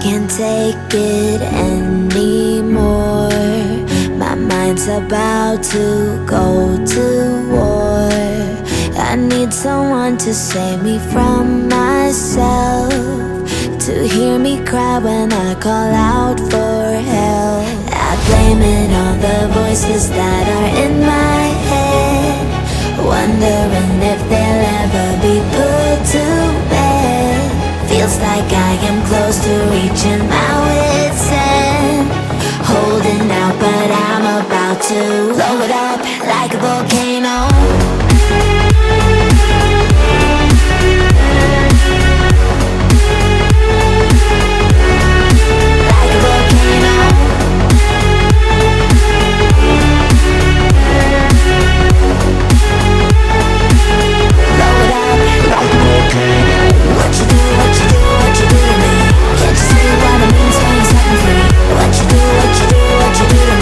can't take it anymore. My mind's about to go to war. I need someone to save me from myself, to hear me cry when I call out for help. I blame it on the voices that are in my head, wondering if they'll ever be put to bed. Feels like I am close to reaching my wit's end, holding out but I'm about to blow it up like a volcano.